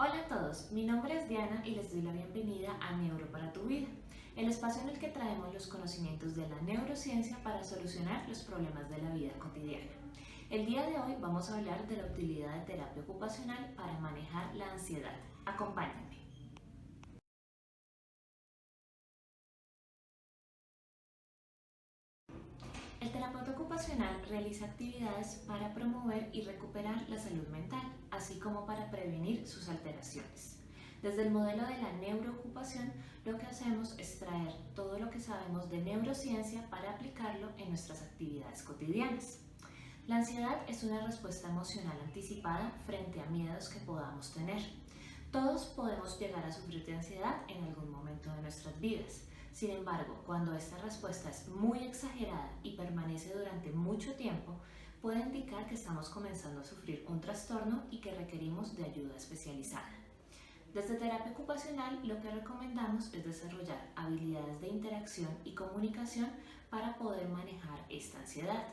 Hola a todos, mi nombre es Diana y les doy la bienvenida a Neuro para tu vida, el espacio en el que traemos los conocimientos de la neurociencia para solucionar los problemas de la vida cotidiana. El día de hoy vamos a hablar de la utilidad de terapia ocupacional para manejar la ansiedad. Acompáñenme. El terapeuta ocupacional realiza actividades para promover y recuperar la salud mental, así como para prevenir sus alteraciones. Desde el modelo de la neuroocupación, lo que hacemos es traer todo lo que sabemos de neurociencia para aplicarlo en nuestras actividades cotidianas. La ansiedad es una respuesta emocional anticipada frente a miedos que podamos tener. Todos podemos llegar a sufrir de ansiedad en algún momento de nuestras vidas. Sin embargo, cuando esta respuesta es muy exagerada y permanece durante mucho tiempo, puede indicar que estamos comenzando a sufrir un trastorno y que requerimos de ayuda especializada. Desde terapia ocupacional, lo que recomendamos es desarrollar habilidades de interacción y comunicación para poder manejar esta ansiedad.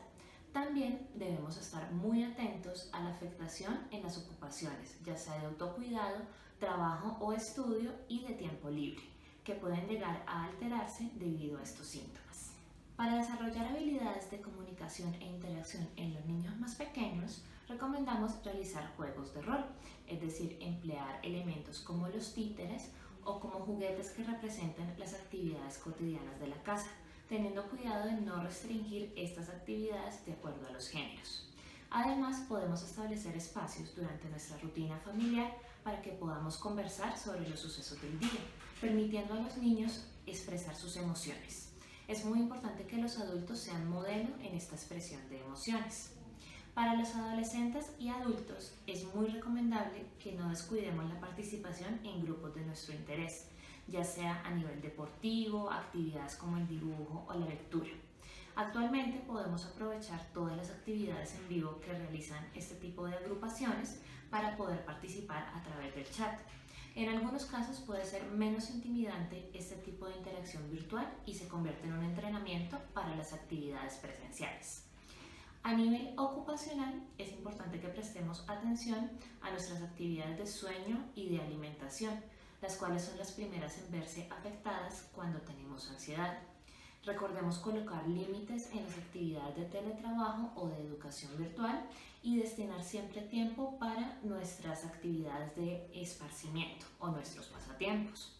También debemos estar muy atentos a la afectación en las ocupaciones, ya sea de autocuidado, trabajo o estudio y de tiempo libre, que pueden llegar a alterarse debido a estos síntomas. Para desarrollar habilidades de comunicación e interacción en los niños más pequeños, recomendamos realizar juegos de rol, es decir, emplear elementos como los títeres o como juguetes que representen las actividades cotidianas de la casa, teniendo cuidado de no restringir estas actividades de acuerdo a los géneros. Además, podemos establecer espacios durante nuestra rutina familiar para que podamos conversar sobre los sucesos del día, permitiendo a los niños expresar sus emociones. Es muy importante que los adultos sean modelo en esta expresión de emociones. Para los adolescentes y adultos es muy recomendable que no descuidemos la participación en grupos de nuestro interés, ya sea a nivel deportivo, actividades como el dibujo o la lectura. Actualmente podemos aprovechar todas las actividades en vivo que realizan este tipo de agrupaciones para poder participar a través del chat. En algunos casos puede ser menos intimidante este tipo de interacción virtual y se convierte en un entrenamiento para las actividades presenciales. A nivel ocupacional, es importante que prestemos atención a nuestras actividades de sueño y de alimentación, las cuales son las primeras en verse afectadas cuando tenemos ansiedad. Recordemos colocar límites en las actividades de teletrabajo o de educación virtual y destinar siempre tiempo para nuestras actividades de esparcimiento o nuestros pasatiempos.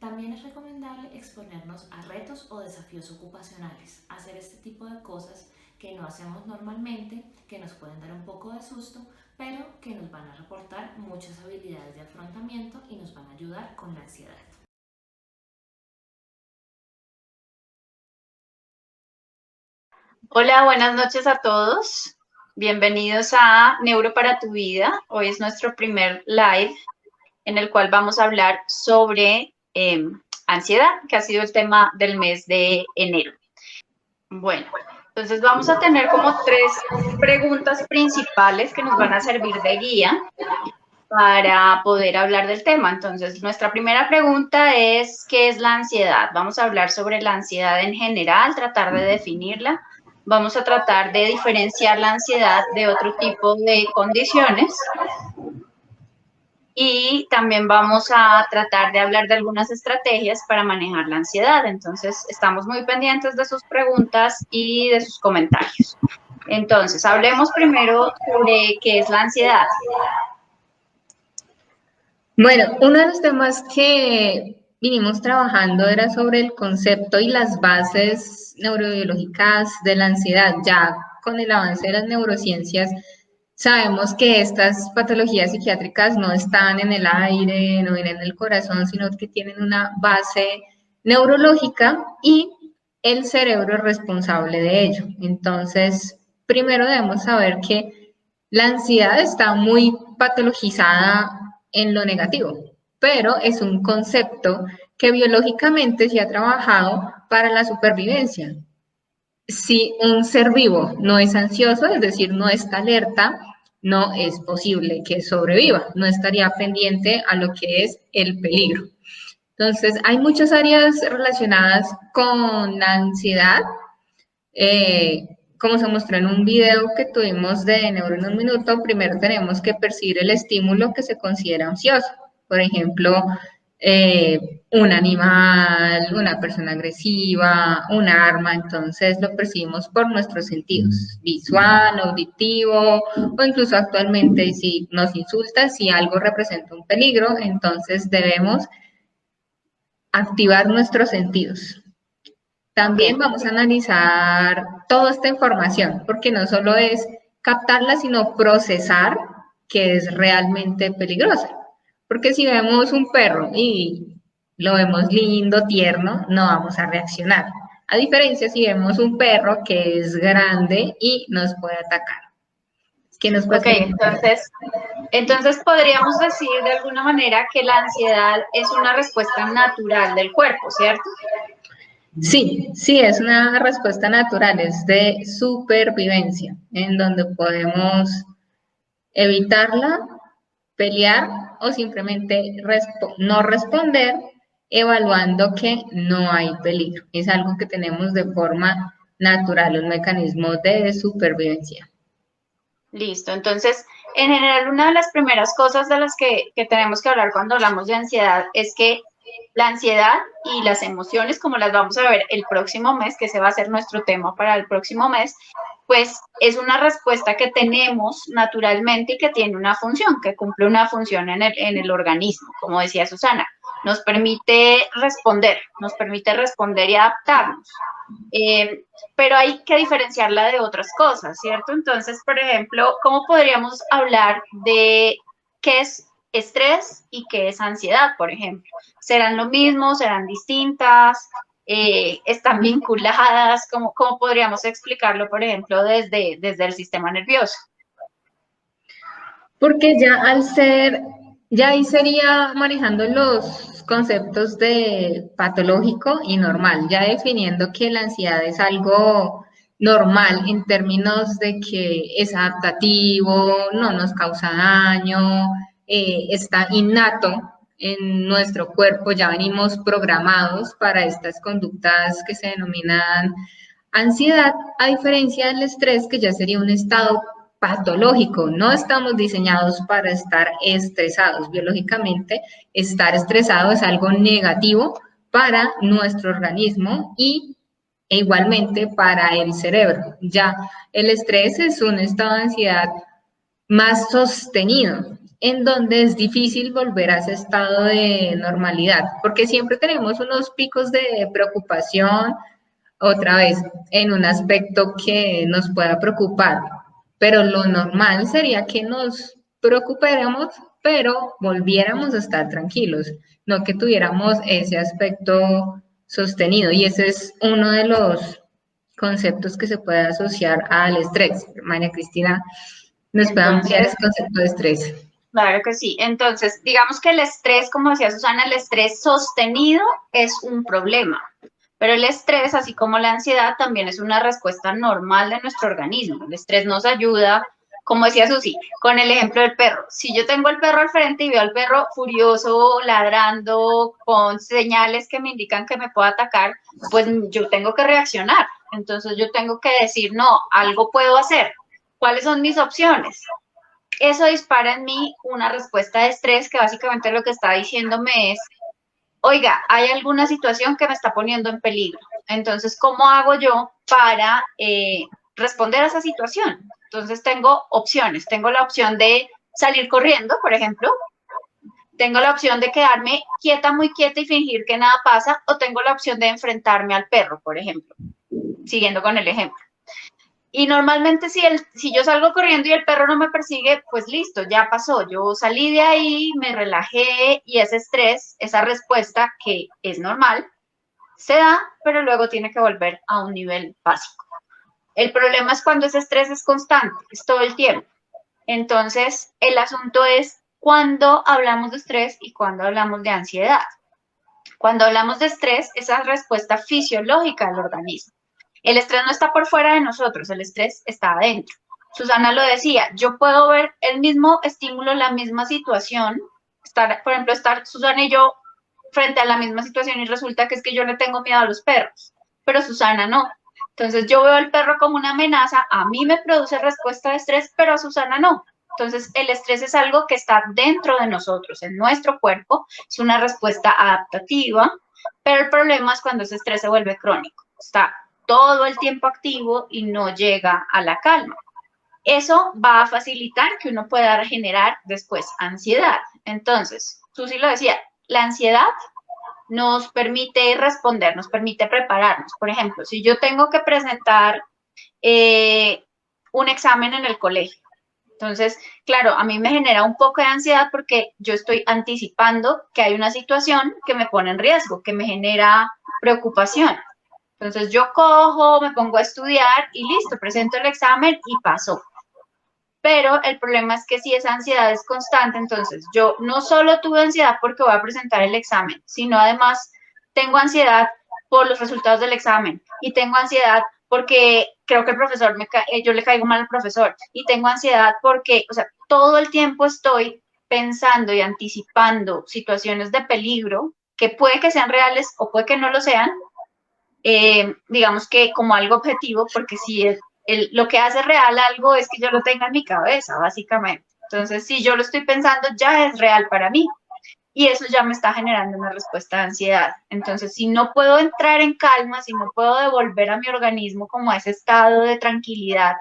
También es recomendable exponernos a retos o desafíos ocupacionales, hacer este tipo de cosas que no hacemos normalmente, que nos pueden dar un poco de susto, pero que nos van a reportar muchas habilidades de afrontamiento y nos van a ayudar con la ansiedad. Hola, buenas noches a todos. Bienvenidos a Neuro para tu vida. Hoy es nuestro primer live en el cual vamos a hablar sobre ansiedad, que ha sido el tema del mes de enero. Bueno, entonces vamos a tener como 3 preguntas principales que nos van a servir de guía para poder hablar del tema. Entonces, nuestra primera pregunta es, ¿qué es la ansiedad? Vamos a hablar sobre la ansiedad en general, tratar de definirla. Vamos a tratar de diferenciar la ansiedad de otro tipo de condiciones. Y también vamos a tratar de hablar de algunas estrategias para manejar la ansiedad. Entonces, estamos muy pendientes de sus preguntas y de sus comentarios. Entonces, hablemos primero sobre qué es la ansiedad. Bueno, uno de los temas que vinimos trabajando era sobre el concepto y las bases neurobiológicas de la ansiedad. Ya con el avance de las neurociencias sabemos que estas patologías psiquiátricas no están en el aire, no vienen del corazón, sino que tienen una base neurológica y el cerebro es responsable de ello. Entonces, primero debemos saber que la ansiedad está muy patologizada en lo negativo, pero es un concepto que biológicamente se ha trabajado para la supervivencia. Si un ser vivo no es ansioso, es decir, no está alerta, no es posible que sobreviva, no estaría pendiente a lo que es el peligro. Entonces, hay muchas áreas relacionadas con la ansiedad, como se mostró en un video que tuvimos de Neuro en un Minuto. Primero tenemos que percibir el estímulo que se considera ansioso. Por ejemplo, un animal, una persona agresiva, un arma, entonces lo percibimos por nuestros sentidos, visual, auditivo, o incluso actualmente si nos insulta, si algo representa un peligro, entonces debemos activar nuestros sentidos. También Ok. vamos a analizar toda esta información, porque no solo es captarla, sino procesar que es realmente peligrosa. Porque si vemos un perro y lo vemos lindo, tierno, no vamos a reaccionar. A diferencia si vemos un perro que es grande y nos puede atacar. ¿Qué nos puedes Ok, comentar? entonces podríamos decir de alguna manera que la ansiedad es una respuesta natural del cuerpo, ¿cierto? Sí, sí, es una respuesta natural, es de supervivencia, en donde podemos evitarla, pelear o simplemente no responder evaluando que no hay peligro. Es algo que tenemos de forma natural, un mecanismo de supervivencia. Listo, entonces, en general, una de las primeras cosas de las que tenemos que hablar cuando hablamos de ansiedad es que la ansiedad y las emociones, como las vamos a ver el próximo mes, que ese va a ser nuestro tema para el próximo mes, pues es una respuesta que tenemos naturalmente y que tiene una función, que cumple una función en el organismo, como decía Susana. Nos permite responder y adaptarnos. Pero hay que diferenciarla de otras cosas, ¿cierto? Entonces, por ejemplo, ¿cómo podríamos hablar de qué es estrés y qué es ansiedad, por ejemplo? ¿Serán lo mismo? ¿Serán distintas? ¿Están vinculadas? ¿Cómo podríamos explicarlo, por ejemplo, desde el sistema nervioso? Porque ya al ser, ya ahí sería manejando los conceptos de patológico y normal, ya definiendo que la ansiedad es algo normal en términos de que es adaptativo, no nos causa daño, está innato en nuestro cuerpo, ya venimos programados para estas conductas que se denominan ansiedad, a diferencia del estrés, que ya sería un estado patológico. No estamos diseñados para estar estresados. Biológicamente, estar estresado es algo negativo para nuestro organismo e igualmente para el cerebro. Ya el estrés es un estado de ansiedad más sostenido, en donde es difícil volver a ese estado de normalidad, porque siempre tenemos unos picos de preocupación, otra vez, en un aspecto que nos pueda preocupar, pero lo normal sería que nos preocupáramos, pero volviéramos a estar tranquilos, no que tuviéramos ese aspecto sostenido. Y ese es uno de los conceptos que se puede asociar al estrés. María Cristina nos puede ampliar Entonces, ese concepto de estrés. claro que sí. Entonces, digamos que el estrés, como decía Susana, el estrés sostenido es un problema. Pero el estrés, así como la ansiedad, también es una respuesta normal de nuestro organismo. El estrés nos ayuda, como decía Susi, con el ejemplo del perro. Si yo tengo el perro al frente y veo al perro furioso, ladrando, con señales que me indican que me puede atacar, pues yo tengo que reaccionar. Entonces yo tengo que decir, no, algo puedo hacer. ¿Cuáles son mis opciones? Eso dispara en mí una respuesta de estrés que básicamente lo que está diciéndome es, oiga, hay alguna situación que me está poniendo en peligro. Entonces, ¿cómo hago yo para responder a esa situación? Entonces, tengo opciones. Tengo la opción de salir corriendo, por ejemplo. Tengo la opción de quedarme quieta, muy quieta y fingir que nada pasa. O tengo la opción de enfrentarme al perro, por ejemplo. Siguiendo con el ejemplo. Y normalmente si yo salgo corriendo y el perro no me persigue, pues listo, ya pasó. Yo salí de ahí, me relajé y ese estrés, esa respuesta que es normal, se da, pero luego tiene que volver a un nivel básico. El problema es cuando ese estrés es constante, es todo el tiempo. Entonces, el asunto es cuando hablamos de estrés y cuando hablamos de ansiedad. Cuando hablamos de estrés, esa respuesta fisiológica del organismo. El estrés no está por fuera de nosotros, el estrés está adentro. Susana lo decía, yo puedo ver el mismo estímulo, la misma situación, por ejemplo, estar Susana y yo frente a la misma situación y resulta que es que yo le tengo miedo a los perros, pero Susana no. Entonces yo veo al perro como una amenaza, a mí me produce respuesta de estrés, pero a Susana no. Entonces, el estrés es algo que está dentro de nosotros, en nuestro cuerpo, es una respuesta adaptativa, pero el problema es cuando ese estrés se vuelve crónico, está todo el tiempo activo y no llega a la calma. Eso va a facilitar que uno pueda generar después ansiedad. Entonces, Susi lo decía, la ansiedad nos permite responder, nos permite prepararnos. Por ejemplo, si yo tengo que presentar un examen en el colegio, entonces, claro, a mí me genera un poco de ansiedad porque yo estoy anticipando que hay una situación que me pone en riesgo, que me genera preocupación. Entonces yo cojo, me pongo a estudiar y listo, presento el examen y pasó. Pero el problema es que si esa ansiedad es constante, entonces yo no solo tuve ansiedad porque voy a presentar el examen, sino además tengo ansiedad por los resultados del examen y tengo ansiedad porque creo que el profesor yo le caigo mal al profesor y tengo ansiedad porque, o sea, todo el tiempo estoy pensando y anticipando situaciones de peligro que puede que sean reales o puede que no lo sean, digamos que como algo objetivo, porque si es lo que hace real algo es que yo lo tenga en mi cabeza, básicamente. Entonces, si yo lo estoy pensando, ya es real para mí. Y eso ya me está generando una respuesta de ansiedad. Entonces, si no puedo entrar en calma, si no puedo devolver a mi organismo como a ese estado de tranquilidad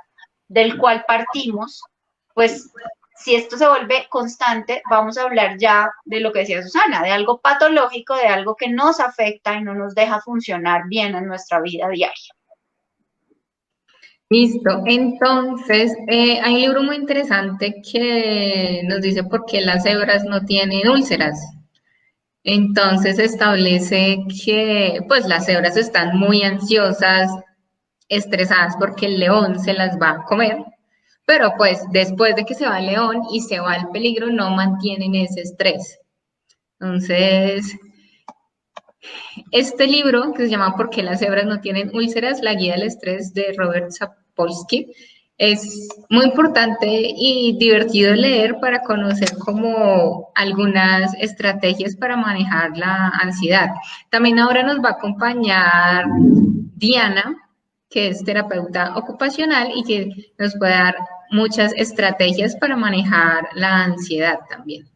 del cual partimos, pues si esto se vuelve constante, vamos a hablar ya de lo que decía Susana, de algo patológico, de algo que nos afecta y no nos deja funcionar bien en nuestra vida diaria. Listo, entonces hay un libro muy interesante que nos dice por qué las cebras no tienen úlceras. Entonces establece que pues las cebras están muy ansiosas, estresadas porque el león se las va a comer, pero pues después de que se va el león y se va el peligro, no mantienen ese estrés. Entonces, este libro que se llama ¿Por qué las cebras no tienen úlceras? La guía del estrés de Robert Sapolsky es muy importante y divertido de leer para conocer como algunas estrategias para manejar la ansiedad. También ahora nos va a acompañar Diana, que es terapeuta ocupacional y que nos puede dar muchas estrategias para manejar la ansiedad también.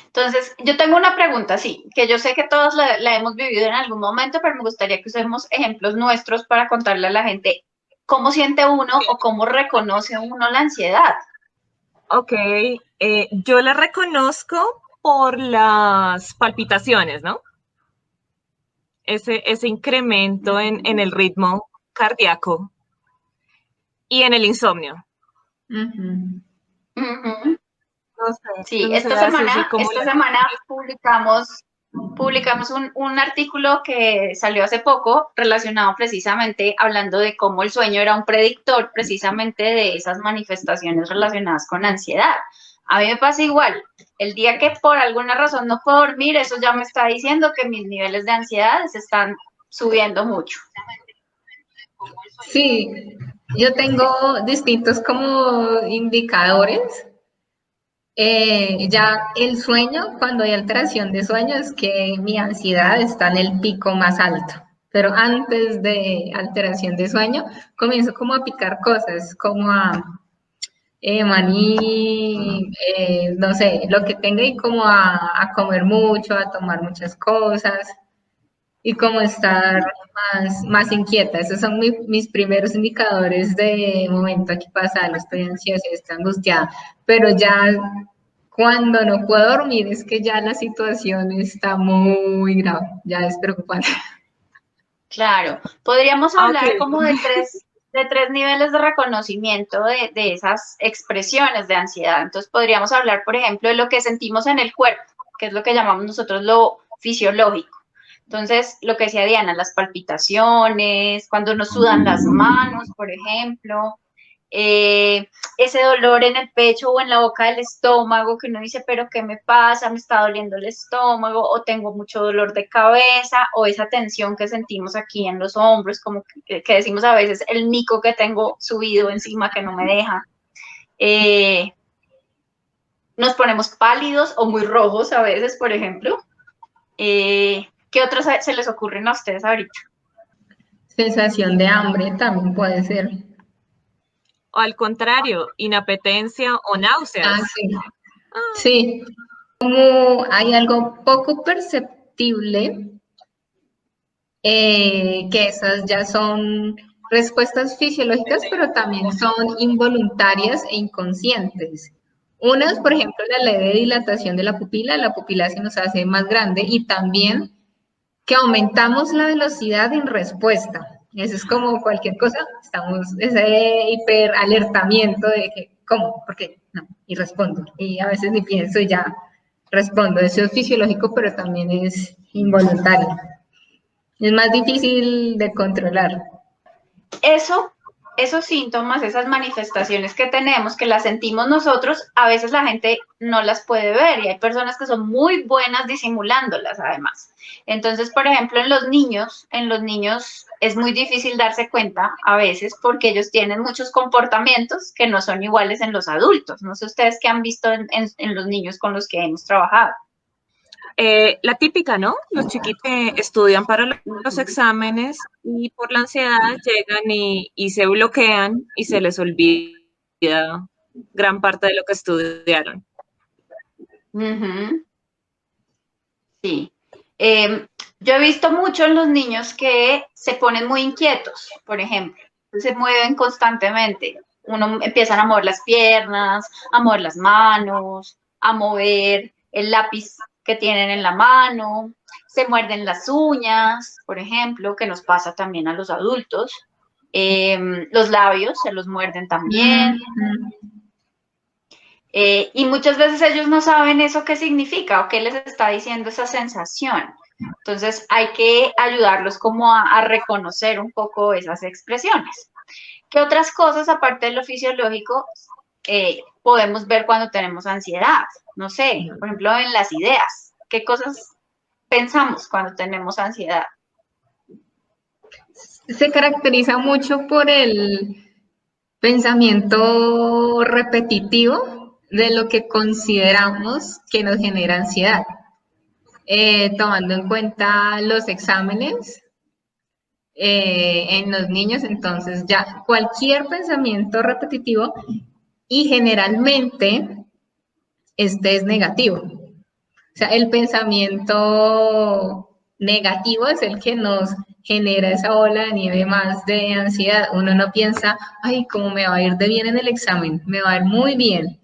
Entonces, yo tengo una pregunta, sí, que yo sé que todos la hemos vivido en algún momento, pero me gustaría que usemos ejemplos nuestros para contarle a la gente cómo siente uno o cómo reconoce uno la ansiedad. Ok, yo la reconozco por las palpitaciones, ¿no? Ese incremento en el ritmo cardíaco y en el insomnio. Uh-huh. No sé, Sí, no sé, esta semana publicamos un artículo que salió hace poco relacionado precisamente hablando de cómo el sueño era un predictor precisamente de esas manifestaciones relacionadas con ansiedad. A mí me pasa igual. El día que por alguna razón no puedo dormir, eso ya me está diciendo que mis niveles de ansiedad se están subiendo mucho. Sí, yo tengo distintos como indicadores. Ya el sueño, cuando hay alteración de sueño, es que mi ansiedad está en el pico más alto. Pero antes de alteración de sueño, comienzo como a picar cosas, como a maní, no sé, lo que tenga y como a comer mucho, a tomar muchas cosas y como estar más inquieta. Esos son mis primeros indicadores de momento aquí pasa, no estoy ansiosa, estoy angustiada, pero ya cuando no puedo dormir es que ya la situación está muy grave, ya es preocupante. Claro, podríamos hablar como de tres niveles de reconocimiento de esas expresiones de ansiedad. Entonces podríamos hablar, por ejemplo, de lo que sentimos en el cuerpo, que es lo que llamamos nosotros lo fisiológico. Entonces, lo que decía Diana, las palpitaciones, cuando nos sudan las manos, por ejemplo, ese dolor en el pecho o en la boca del estómago que uno dice, pero ¿qué me pasa? Me está doliendo el estómago o tengo mucho dolor de cabeza o esa tensión que sentimos aquí en los hombros, como que decimos a veces el mico que tengo subido encima que no me deja. Nos ponemos pálidos o muy rojos a veces, por ejemplo. ¿Qué otros se les ocurren a ustedes ahorita? Sensación de hambre también puede ser. O al contrario, inapetencia o náuseas. Sí. Sí, como hay algo poco perceptible, que esas ya son respuestas fisiológicas, pero también son involuntarias e inconscientes. Una es, por ejemplo, la leve dilatación de la pupila se nos hace más grande y también que aumentamos la velocidad en respuesta. Eso es como cualquier cosa, estamos ese hiperalertamiento de que, ¿cómo? ¿Por qué? No, y respondo. Y a veces ni pienso y ya respondo. Eso es fisiológico, pero también es involuntario. Es más difícil de controlar. Esos síntomas, esas manifestaciones que tenemos, que las sentimos nosotros, a veces la gente no las puede ver y hay personas que son muy buenas disimulándolas además. Entonces, por ejemplo, en los niños es muy difícil darse cuenta a veces porque ellos tienen muchos comportamientos que no son iguales en los adultos. No sé ustedes qué han visto en los niños con los que hemos trabajado. La típica, ¿no? Los chiquitos que estudian para los exámenes y por la ansiedad llegan y se bloquean y se les olvida gran parte de lo que estudiaron. Sí. Yo he visto mucho en los niños que se ponen muy inquietos, por ejemplo, se mueven constantemente. Empiezan a mover las piernas, a mover las manos, a mover el lápiz que tienen en la mano, se muerden las uñas, por ejemplo, que nos pasa también a los adultos. Los labios se los muerden también. Y muchas veces ellos no saben eso qué significa o qué les está diciendo esa sensación. Entonces hay que ayudarlos como a reconocer un poco esas expresiones. ¿Qué otras cosas, aparte de lo fisiológico, podemos ver cuando tenemos ansiedad? No sé, por ejemplo, en las ideas. ¿Qué cosas pensamos cuando tenemos ansiedad? Se caracteriza mucho por el pensamiento repetitivo de lo que consideramos que nos genera ansiedad. Tomando en cuenta los exámenes en los niños, entonces ya cualquier pensamiento repetitivo y generalmente este es negativo. O sea, el pensamiento negativo es el que nos genera esa ola de nieve más de ansiedad. Uno no piensa, ay, cómo me va a ir de bien en el examen, me va a ir muy bien,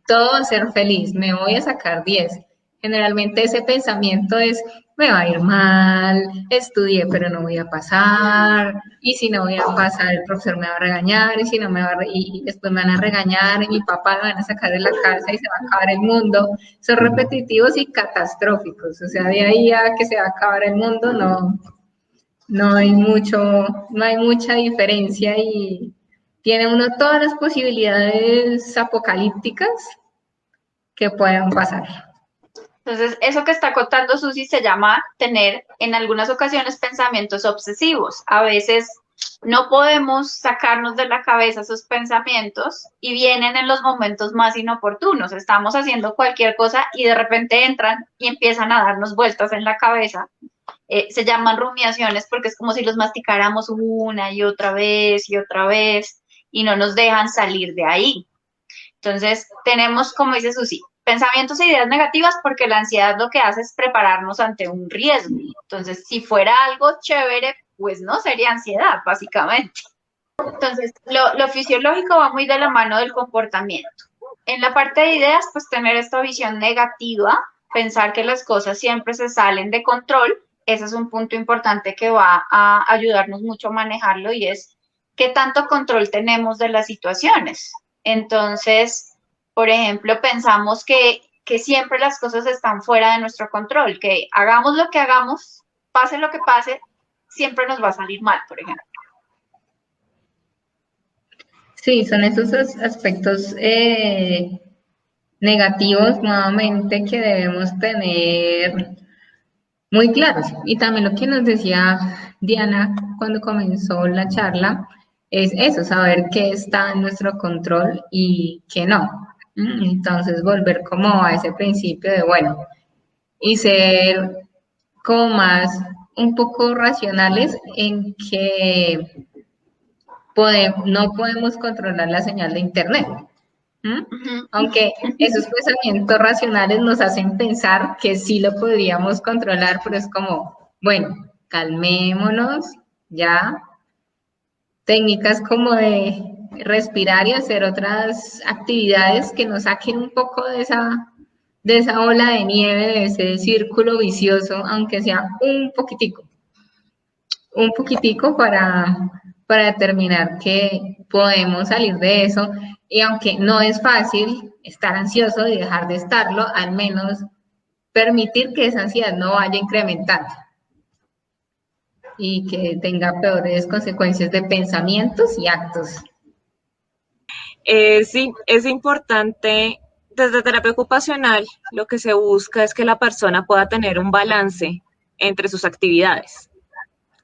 todo va a ser feliz, me voy a sacar 10. Generalmente ese pensamiento es, me va a ir mal, estudié pero no voy a pasar, y si no voy a pasar el profesor me va a regañar, y si no me va y después me van a regañar, y mi papá me van a sacar de la casa y se va a acabar el mundo. Son repetitivos y catastróficos, o sea, de ahí a que se va a acabar el mundo no hay mucha diferencia y tiene uno todas las posibilidades apocalípticas que puedan pasar. Entonces, eso que está contando Susi se llama tener en algunas ocasiones pensamientos obsesivos. A veces no podemos sacarnos de la cabeza esos pensamientos y vienen en los momentos más inoportunos. Estamos haciendo cualquier cosa y de repente entran y empiezan a darnos vueltas en la cabeza. Se llaman rumiaciones porque es como si los masticáramos una y otra vez y no nos dejan salir de ahí. Entonces, tenemos, como dice Susi, pensamientos e ideas negativas porque la ansiedad lo que hace es prepararnos ante un riesgo. Entonces, si fuera algo chévere, pues no sería ansiedad, básicamente. Entonces, lo fisiológico va muy de la mano del comportamiento. En la parte de ideas, pues tener esta visión negativa, pensar que las cosas siempre se salen de control, ese es un punto importante que va a ayudarnos mucho a manejarlo y es qué tanto control tenemos de las situaciones. Entonces, por ejemplo, pensamos que siempre las cosas están fuera de nuestro control, que hagamos lo que hagamos, pase lo que pase, siempre nos va a salir mal, por ejemplo. Sí, son esos aspectos negativos nuevamente que debemos tener muy claros. Y también lo que nos decía Diana cuando comenzó la charla es eso, saber qué está en nuestro control y qué no. Entonces volver como a ese principio de, bueno, y ser como más un poco racionales en que no podemos controlar la señal de internet. Ujú. Aunque esos pensamientos racionales nos hacen pensar que sí lo podríamos controlar, pero es como, bueno, calmémonos, ya. Técnicas como de respirar y hacer otras actividades que nos saquen un poco de esa ola de nieve, de ese círculo vicioso, aunque sea un poquitico para determinar que podemos salir de eso. Y aunque no es fácil estar ansioso y dejar de estarlo, al menos permitir que esa ansiedad no vaya incrementando y que tenga peores consecuencias de pensamientos y actos. Sí, es importante, desde terapia ocupacional, lo que se busca es que la persona pueda tener un balance entre sus actividades,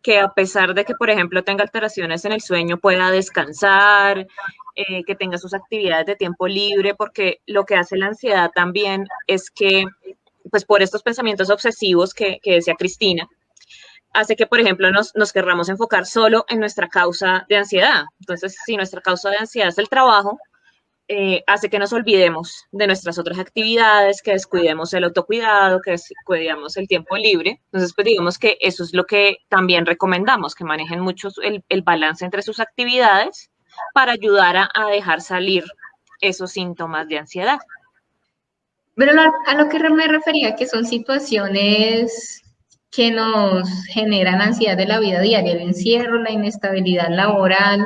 que a pesar de que, por ejemplo, tenga alteraciones en el sueño, pueda descansar, que tenga sus actividades de tiempo libre, porque lo que hace la ansiedad también es que, pues por estos pensamientos obsesivos que decía Cristina, hace que, por ejemplo, nos querramos enfocar solo en nuestra causa de ansiedad. Entonces, si nuestra causa de ansiedad es el trabajo, hace que nos olvidemos de nuestras otras actividades, que descuidemos el autocuidado, que descuidemos el tiempo libre. Entonces, pues digamos que eso es lo que también recomendamos, que manejen mucho el balance entre sus actividades para ayudar a dejar salir esos síntomas de ansiedad. Pero a lo que me refería, que son situaciones que nos generan ansiedad de la vida diaria, el encierro, la inestabilidad laboral,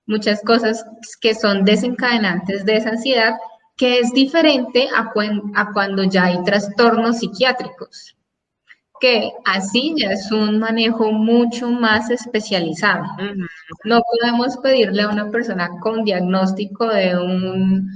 muchas cosas que son desencadenantes de esa ansiedad, que es diferente a cuando ya hay trastornos psiquiátricos, que así ya es un manejo mucho más especializado. Ujú. No podemos pedirle a una persona con diagnóstico de un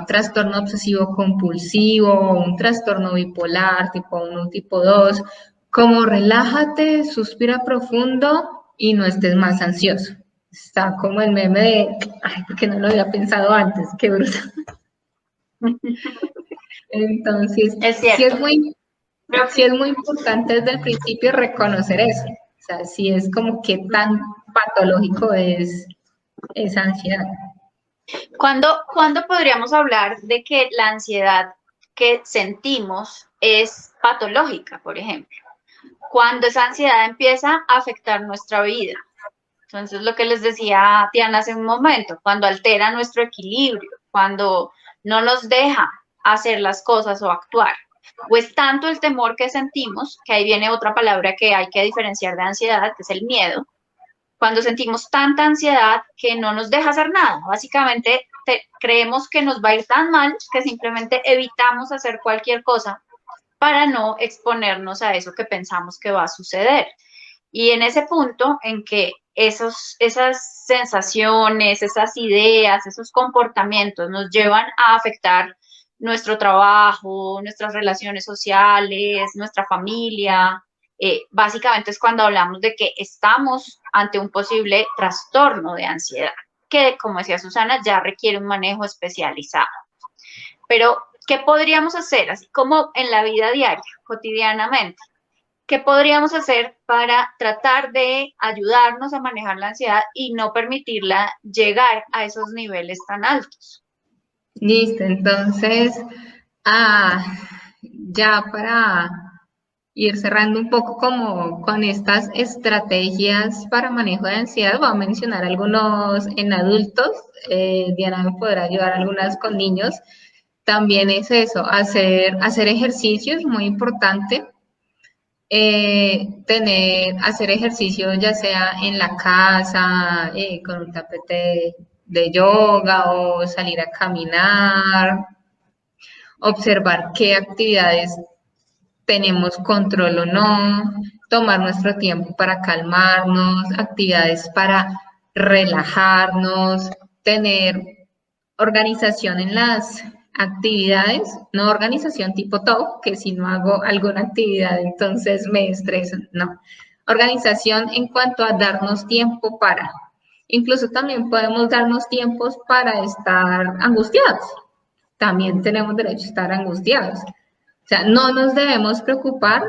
trastorno obsesivo compulsivo, un trastorno bipolar tipo 1 o tipo 2, como relájate, suspira profundo y no estés más ansioso. Está como el meme de, ay, porque no lo había pensado antes, qué bruto. Entonces, Es cierto. Creo sí que es muy importante desde el principio reconocer eso. O sea, sí es como que tan patológico es esa ansiedad. ¿Cuándo podríamos hablar de que la ansiedad que sentimos es patológica, por ejemplo? Cuando esa ansiedad empieza a afectar nuestra vida. Entonces, lo que les decía Diana hace un momento, cuando altera nuestro equilibrio, cuando no nos deja hacer las cosas o actuar. O es tanto el temor que sentimos, que ahí viene otra palabra que hay que diferenciar de ansiedad, que es el miedo, cuando sentimos tanta ansiedad que no nos deja hacer nada. Básicamente creemos que nos va a ir tan mal que simplemente evitamos hacer cualquier cosa para no exponernos a eso que pensamos que va a suceder. Y en ese punto en que esas sensaciones, esas ideas, esos comportamientos nos llevan a afectar nuestro trabajo, nuestras relaciones sociales, nuestra familia, básicamente es cuando hablamos de que estamos ante un posible trastorno de ansiedad, que como decía Susana, ya requiere un manejo especializado. Pero, ¿qué podríamos hacer? Así como en la vida diaria, cotidianamente. ¿Qué podríamos hacer para tratar de ayudarnos a manejar la ansiedad y no permitirla llegar a esos niveles tan altos? Listo, entonces, ya para ir cerrando un poco como con estas estrategias para manejo de ansiedad, voy a mencionar algunos en adultos, Diana me podrá ayudar algunas con niños. También es eso, hacer ejercicio es muy importante. Hacer ejercicio ya sea en la casa, con un tapete de yoga o salir a caminar, observar qué actividades tenemos control o no, tomar nuestro tiempo para calmarnos, actividades para relajarnos, tener organización en las actividades, no organización tipo todo, que si no hago alguna actividad entonces me estreso, no. Organización en cuanto a darnos tiempo para. Incluso también podemos darnos tiempos para estar angustiados. También tenemos derecho a estar angustiados. O sea, no nos debemos preocupar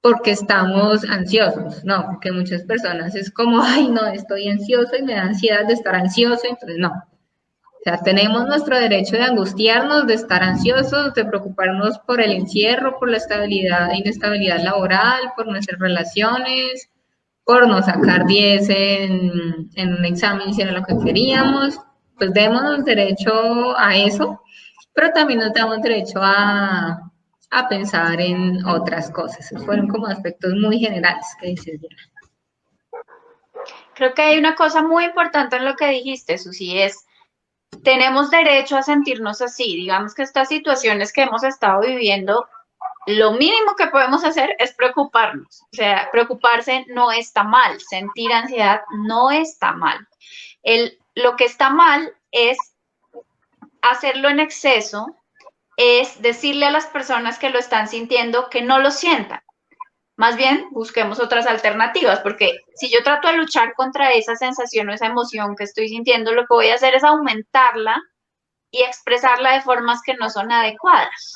porque estamos ansiosos, no, porque muchas personas es como, ay, no, estoy ansioso y me da ansiedad de estar ansioso, entonces no. O sea, tenemos nuestro derecho de angustiarnos, de estar ansiosos, de preocuparnos por el encierro, por la estabilidad e inestabilidad laboral, por nuestras relaciones, por no sacar 10 en un examen si era lo que queríamos. Pues démonos derecho a eso, pero también nos damos derecho a pensar en otras cosas. Esos fueron como aspectos muy generales que dices, Diana. Creo que hay una cosa muy importante en lo que dijiste, Susi, es tenemos derecho a sentirnos así. Digamos que estas situaciones que hemos estado viviendo, lo mínimo que podemos hacer es preocuparnos. O sea, preocuparse no está mal, sentir ansiedad no está mal. Lo que está mal es hacerlo en exceso, es decirle a las personas que lo están sintiendo que no lo sientan. Más bien, busquemos otras alternativas, porque si yo trato de luchar contra esa sensación o esa emoción que estoy sintiendo, lo que voy a hacer es aumentarla y expresarla de formas que no son adecuadas.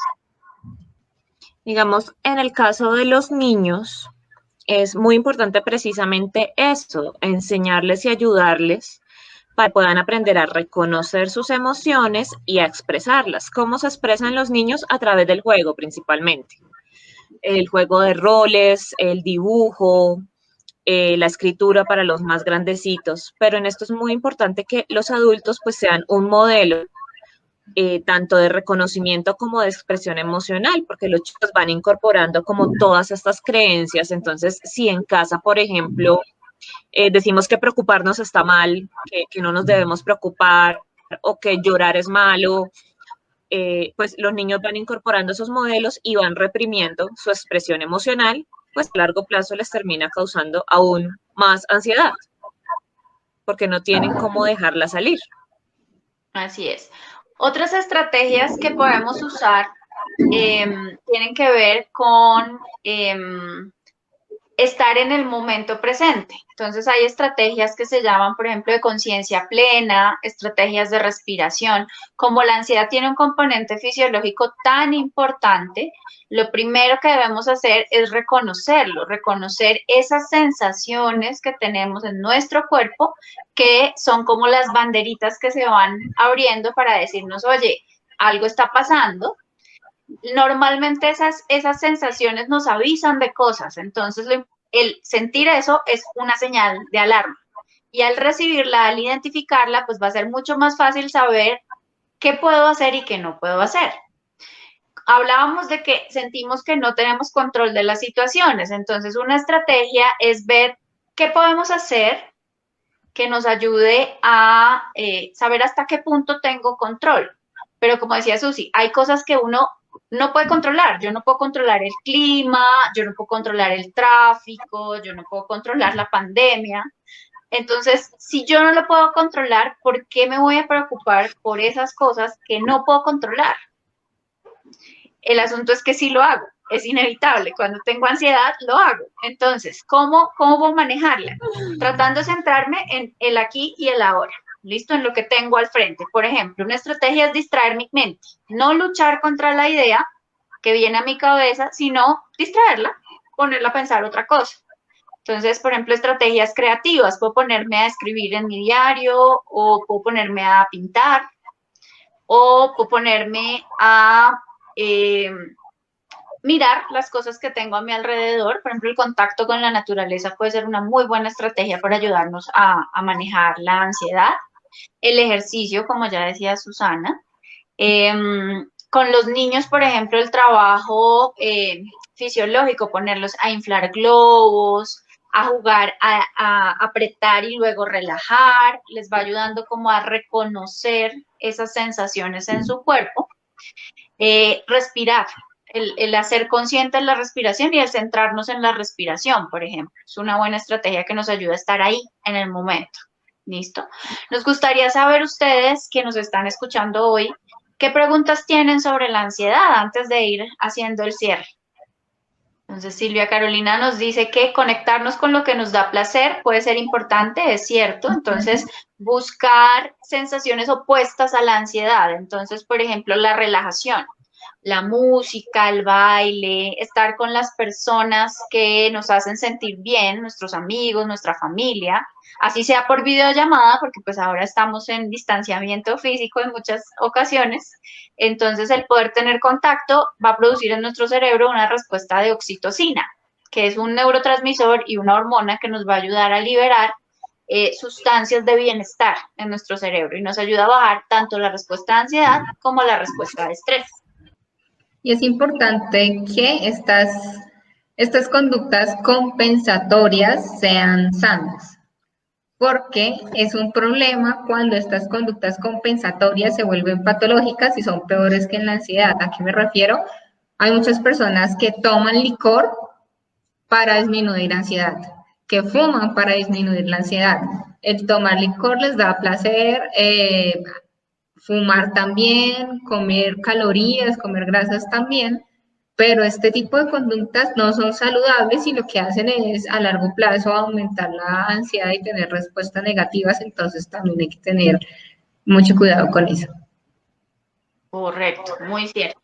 Digamos, en el caso de los niños, es muy importante precisamente esto, enseñarles y ayudarles para que puedan aprender a reconocer sus emociones y a expresarlas. ¿Cómo se expresan los niños? A través del juego, principalmente. El juego de roles, el dibujo, la escritura para los más grandecitos, pero en esto es muy importante que los adultos pues sean un modelo tanto de reconocimiento como de expresión emocional, porque los chicos van incorporando como todas estas creencias. Entonces, si en casa, por ejemplo, decimos que preocuparnos está mal, que no nos debemos preocupar o que llorar es malo, pues los niños van incorporando esos modelos y van reprimiendo su expresión emocional, pues a largo plazo les termina causando aún más ansiedad, porque no tienen cómo dejarla salir. Así es. Otras estrategias que podemos usar tienen que ver con estar en el momento presente. Entonces hay estrategias que se llaman, por ejemplo, de conciencia plena, estrategias de respiración. Como la ansiedad tiene un componente fisiológico tan importante, lo primero que debemos hacer es reconocerlo, reconocer esas sensaciones que tenemos en nuestro cuerpo, que son como las banderitas que se van abriendo para decirnos, oye, algo está pasando. Normalmente esas sensaciones nos avisan de cosas, entonces el sentir eso es una señal de alarma. Y al recibirla, al identificarla, pues va a ser mucho más fácil saber qué puedo hacer y qué no puedo hacer. Hablábamos de que sentimos que no tenemos control de las situaciones, entonces una estrategia es ver qué podemos hacer que nos ayude a saber hasta qué punto tengo control. Pero como decía Susi, hay cosas que uno no puede controlar. Yo no puedo controlar el clima, yo no puedo controlar el tráfico, yo no puedo controlar la pandemia. Entonces, si yo no lo puedo controlar, ¿por qué me voy a preocupar por esas cosas que no puedo controlar? El asunto es que sí lo hago, es inevitable. Cuando tengo ansiedad, lo hago. Entonces, ¿cómo puedo manejarla? Tratando de centrarme en el aquí y el ahora. ¿Listo? En lo que tengo al frente. Por ejemplo, una estrategia es distraer mi mente. No luchar contra la idea que viene a mi cabeza, sino distraerla, ponerla a pensar otra cosa. Entonces, por ejemplo, estrategias creativas. Puedo ponerme a escribir en mi diario, o puedo ponerme a pintar, o puedo ponerme a mirar las cosas que tengo a mi alrededor. Por ejemplo, el contacto con la naturaleza puede ser una muy buena estrategia para ayudarnos a manejar la ansiedad. El ejercicio, como ya decía Susana. Con los niños, por ejemplo, el trabajo fisiológico, ponerlos a inflar globos, a jugar, a apretar y luego relajar, les va ayudando como a reconocer esas sensaciones en su cuerpo. Respirar, el hacer consciente la respiración y el centrarnos en la respiración, por ejemplo, es una buena estrategia que nos ayuda a estar ahí en el momento. ¿Listo? Nos gustaría saber ustedes que nos están escuchando hoy, ¿qué preguntas tienen sobre la ansiedad antes de ir haciendo el cierre? Entonces, Silvia Carolina nos dice que conectarnos con lo que nos da placer puede ser importante, es cierto. Entonces, buscar sensaciones opuestas a la ansiedad. Entonces, por ejemplo, la relajación. la música, el baile, estar con las personas que nos hacen sentir bien, nuestros amigos, nuestra familia, así sea por videollamada, porque pues ahora estamos en distanciamiento físico en muchas ocasiones. Entonces el poder tener contacto va a producir en nuestro cerebro una respuesta de oxitocina, que es un neurotransmisor y una hormona que nos va a ayudar a liberar sustancias de bienestar en nuestro cerebro y nos ayuda a bajar tanto la respuesta de ansiedad como la respuesta de estrés. Y es importante que estas conductas compensatorias sean sanas, porque es un problema cuando estas conductas compensatorias se vuelven patológicas y son peores que en la ansiedad. ¿A qué me refiero? Hay muchas personas que toman licor para disminuir ansiedad, que fuman para disminuir la ansiedad. El tomar licor les da placer, fumar también, comer calorías, comer grasas también, pero este tipo de conductas no son saludables y lo que hacen es a largo plazo aumentar la ansiedad y tener respuestas negativas, entonces también hay que tener mucho cuidado con eso. Correcto, muy cierto.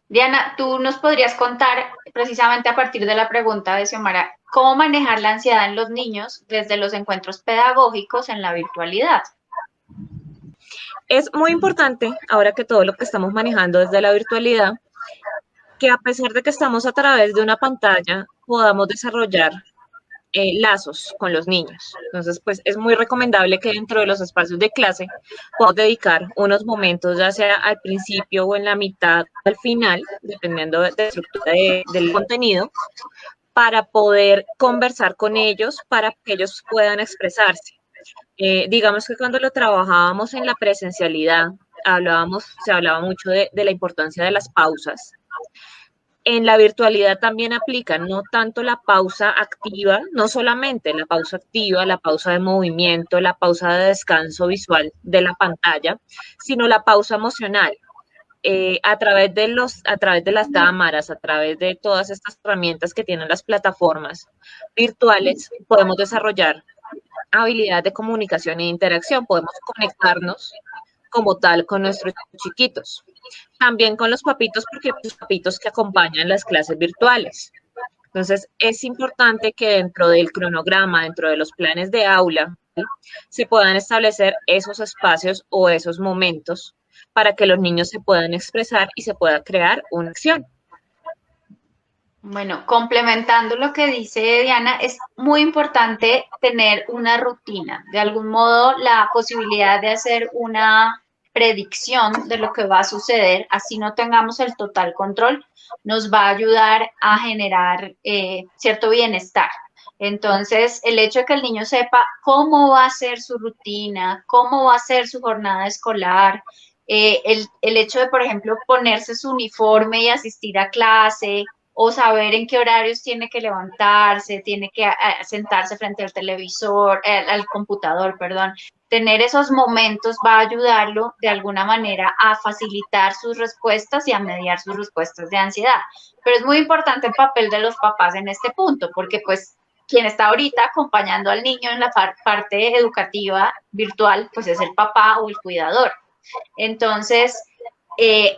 Diana, tú nos podrías contar, precisamente a partir de la pregunta de Xiomara, cómo manejar la ansiedad en los niños desde los encuentros pedagógicos en la virtualidad. Es muy importante, ahora que todo lo que estamos manejando desde la virtualidad, que a pesar de que estamos a través de una pantalla, podamos desarrollar lazos con los niños. Entonces, pues es muy recomendable que dentro de los espacios de clase podamos dedicar unos momentos, ya sea al principio o en la mitad, al final, dependiendo de la estructura del contenido, para poder conversar con ellos, para que ellos puedan expresarse. Digamos que cuando lo trabajábamos en la presencialidad, se hablaba mucho de la importancia de las pausas. En la virtualidad también aplica no tanto la pausa activa, no solamente la pausa activa, la pausa de movimiento, la pausa de descanso visual de la pantalla, sino la pausa emocional. A través de las cámaras, a través de todas estas herramientas que tienen las plataformas virtuales, podemos desarrollar habilidades de comunicación e interacción, podemos conectarnos como tal con nuestros chiquitos. También con los papitos, porque los papitos que acompañan las clases virtuales. Entonces, es importante que dentro del cronograma, dentro de los planes de aula, se puedan establecer esos espacios o esos momentos para que los niños se puedan expresar y se pueda crear una acción. Bueno, complementando lo que dice Diana, es muy importante tener una rutina. De algún modo, la posibilidad de hacer una predicción de lo que va a suceder, así no tengamos el total control, nos va a ayudar a generar cierto bienestar. Entonces, el hecho de que el niño sepa cómo va a ser su rutina, cómo va a ser su jornada escolar, el hecho de, por ejemplo, ponerse su uniforme y asistir a clase, o saber en qué horarios tiene que levantarse, tiene que sentarse frente al televisor, al computador, perdón. Tener esos momentos va a ayudarlo de alguna manera a facilitar sus respuestas y a mediar sus respuestas de ansiedad. Pero es muy importante el papel de los papás en este punto, porque pues quien está ahorita acompañando al niño en la parte educativa virtual, pues es el papá o el cuidador. Entonces,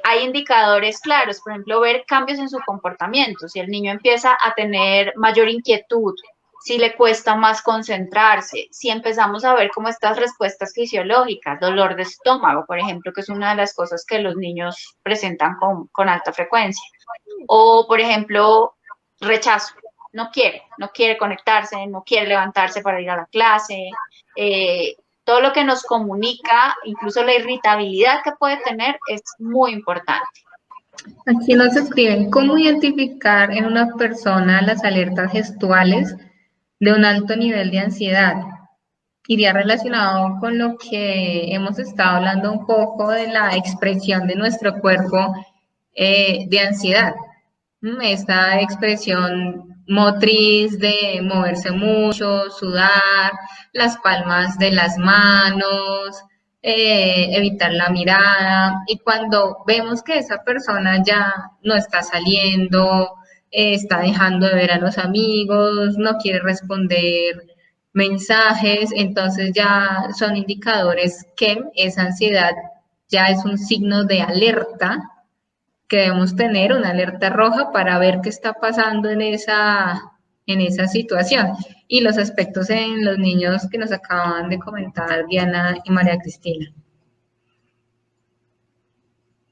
hay indicadores claros, por ejemplo, ver cambios en su comportamiento. Si el niño empieza a tener mayor inquietud, si le cuesta más concentrarse, si empezamos a ver como estas respuestas fisiológicas, dolor de estómago, por ejemplo, que es una de las cosas que los niños presentan con alta frecuencia. O, por ejemplo, rechazo. No quiere conectarse, no quiere levantarse para ir a la clase. Todo lo que nos comunica, incluso la irritabilidad que puede tener, es muy importante. Aquí nos escriben, ¿cómo identificar en una persona las alertas gestuales de un alto nivel de ansiedad? Iría relacionado con lo que hemos estado hablando un poco de la expresión de nuestro cuerpo de ansiedad. Esta expresión motriz de moverse mucho, sudar, las palmas de las manos, evitar la mirada. Y cuando vemos que esa persona ya no está saliendo, está dejando de ver a los amigos, no quiere responder mensajes, entonces ya son indicadores que esa ansiedad ya es un signo de alerta que debemos tener una alerta roja para ver qué está pasando en esa situación. Y los aspectos en los niños que nos acaban de comentar Diana y María Cristina.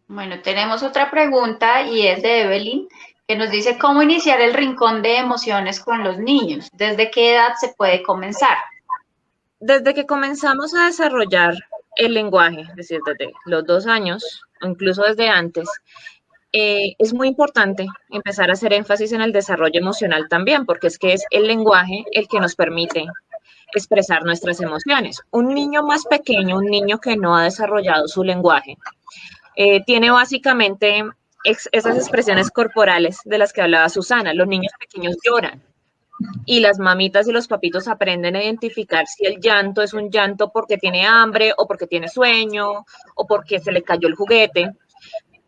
Bueno, tenemos otra pregunta y es de Evelyn, que nos dice cómo iniciar el rincón de emociones con los niños. ¿Desde qué edad se puede comenzar? Desde que comenzamos a desarrollar el lenguaje, es decir, desde los 2 años, o incluso desde antes, es muy importante empezar a hacer énfasis en el desarrollo emocional también, porque es que es el lenguaje el que nos permite expresar nuestras emociones. Un niño más pequeño, un niño que no ha desarrollado su lenguaje, tiene básicamente esas expresiones corporales de las que hablaba Susana. Los niños pequeños lloran y las mamitas y los papitos aprenden a identificar si el llanto es un llanto porque tiene hambre o porque tiene sueño o porque se le cayó el juguete.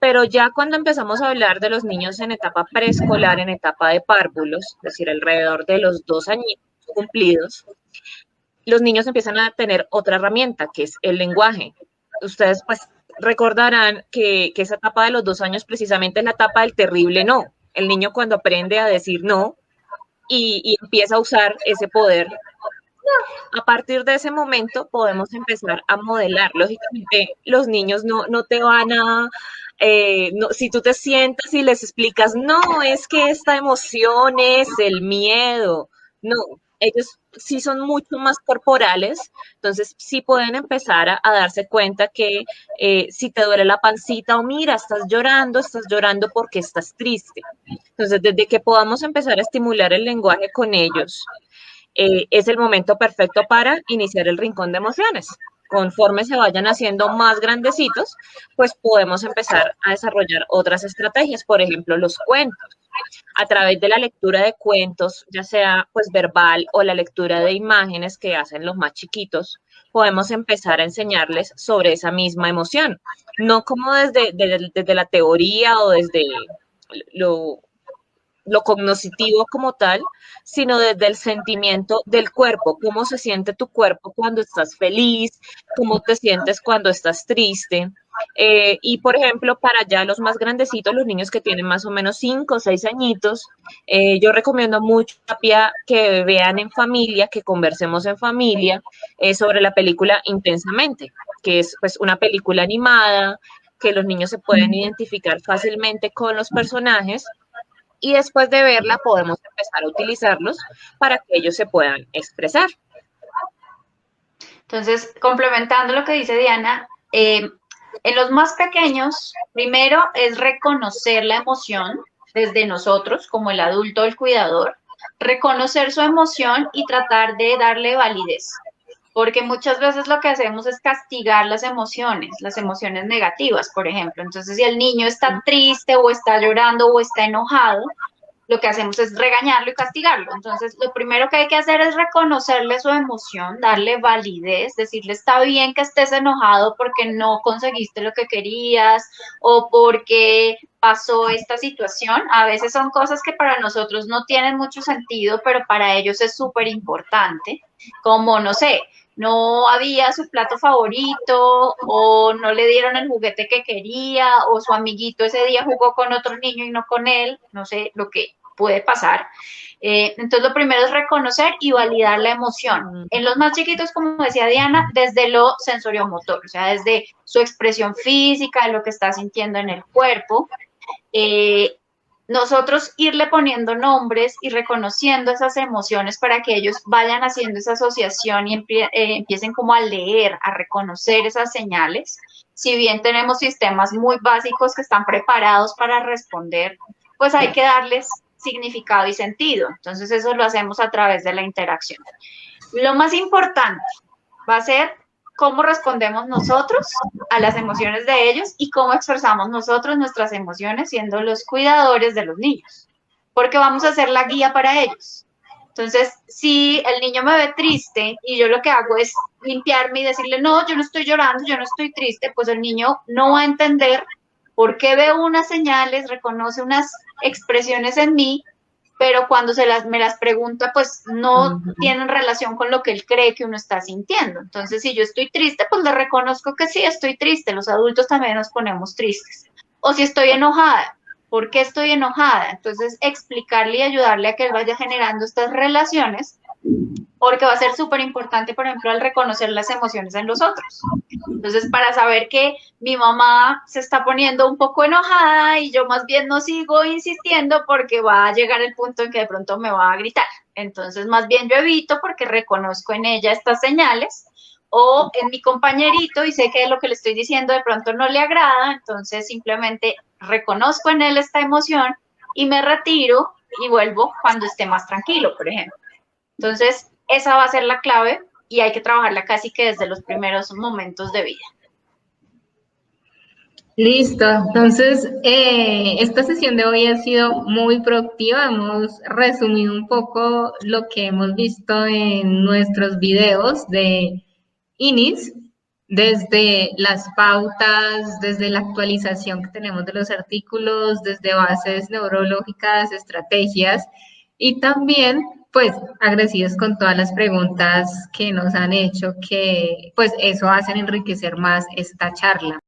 Pero ya cuando empezamos a hablar de los niños en etapa preescolar, en etapa de párvulos, es decir, alrededor de los 2 añitos cumplidos, los niños empiezan a tener otra herramienta, que es el lenguaje. Ustedes pues recordarán que esa etapa de los 2 años precisamente es la etapa del terrible no. El niño cuando aprende a decir no y empieza a usar ese poder, a partir de ese momento podemos empezar a modelar. Lógicamente, los niños no te van a... si tú te sientas y les explicas, no, es que esta emoción es el miedo. No, ellos sí son mucho más corporales, entonces sí pueden empezar a darse cuenta que si te duele la pancita o mira, estás llorando porque estás triste. Entonces, desde que podamos empezar a estimular el lenguaje con ellos, es el momento perfecto para iniciar el rincón de emociones. Conforme se vayan haciendo más grandecitos, pues podemos empezar a desarrollar otras estrategias, por ejemplo, los cuentos. A través de la lectura de cuentos, ya sea pues verbal o la lectura de imágenes que hacen los más chiquitos, podemos empezar a enseñarles sobre esa misma emoción. No como desde la teoría o desde lo cognitivo como tal, sino desde el sentimiento del cuerpo, cómo se siente tu cuerpo cuando estás feliz, cómo te sientes cuando estás triste. Y por ejemplo, para ya los más grandecitos, los niños que tienen más o menos 5 o 6 añitos, yo recomiendo mucho que vean en familia, que conversemos en familia sobre la película Intensamente, que es pues una película animada, que los niños se pueden identificar fácilmente con los personajes. Y después de verla podemos empezar a utilizarlos para que ellos se puedan expresar. Entonces, complementando lo que dice Diana, en los más pequeños, primero es reconocer la emoción desde nosotros, como el adulto o el cuidador, reconocer su emoción y tratar de darle validez. Porque muchas veces lo que hacemos es castigar las emociones negativas, por ejemplo. Entonces, si el niño está triste o está llorando o está enojado, lo que hacemos es regañarlo y castigarlo. Entonces, lo primero que hay que hacer es reconocerle su emoción, darle validez, decirle está bien que estés enojado porque no conseguiste lo que querías o porque pasó esta situación. A veces son cosas que para nosotros no tienen mucho sentido, pero para ellos es súper importante, como, no sé, no había su plato favorito o no le dieron el juguete que quería o su amiguito ese día jugó con otro niño y no con él, no sé, lo que puede pasar. Entonces lo primero es reconocer y validar la emoción. En los más chiquitos, como decía Diana, desde lo sensoriomotor, o sea, desde su expresión física, de lo que está sintiendo en el cuerpo. Nosotros irle poniendo nombres y reconociendo esas emociones para que ellos vayan haciendo esa asociación y empiecen como a leer, a reconocer esas señales. Si bien tenemos sistemas muy básicos que están preparados para responder, pues hay que darles significado y sentido. Entonces eso lo hacemos a través de la interacción. Lo más importante va a ser cómo respondemos nosotros a las emociones de ellos y cómo expresamos nosotros nuestras emociones siendo los cuidadores de los niños, porque vamos a ser la guía para ellos. Entonces, si el niño me ve triste y yo lo que hago es limpiarme y decirle, no, yo no estoy llorando, yo no estoy triste, pues el niño no va a entender por qué veo unas señales, reconoce unas expresiones en mí, pero cuando me las pregunta, pues no tienen relación con lo que él cree que uno está sintiendo. Entonces, si yo estoy triste, pues le reconozco que sí, estoy triste. Los adultos también nos ponemos tristes. O si estoy enojada, ¿por qué estoy enojada? Entonces, explicarle y ayudarle a que él vaya generando estas relaciones, porque va a ser súper importante, por ejemplo, al reconocer las emociones en los otros. Entonces, para saber que mi mamá se está poniendo un poco enojada y yo más bien no sigo insistiendo porque va a llegar el punto en que de pronto me va a gritar. Entonces, más bien yo evito porque reconozco en ella estas señales, o en mi compañerito y sé que lo que le estoy diciendo de pronto no le agrada, entonces simplemente reconozco en él esta emoción y me retiro y vuelvo cuando esté más tranquilo, por ejemplo. Entonces, esa va a ser la clave y hay que trabajarla casi que desde los primeros momentos de vida. Listo, entonces esta sesión de hoy ha sido muy productiva, hemos resumido un poco lo que hemos visto en nuestros videos de INIS, desde las pautas, desde la actualización que tenemos de los artículos, desde bases neurológicas, estrategias y también pues agradecidos con todas las preguntas que nos han hecho, que pues eso hacen enriquecer más esta charla.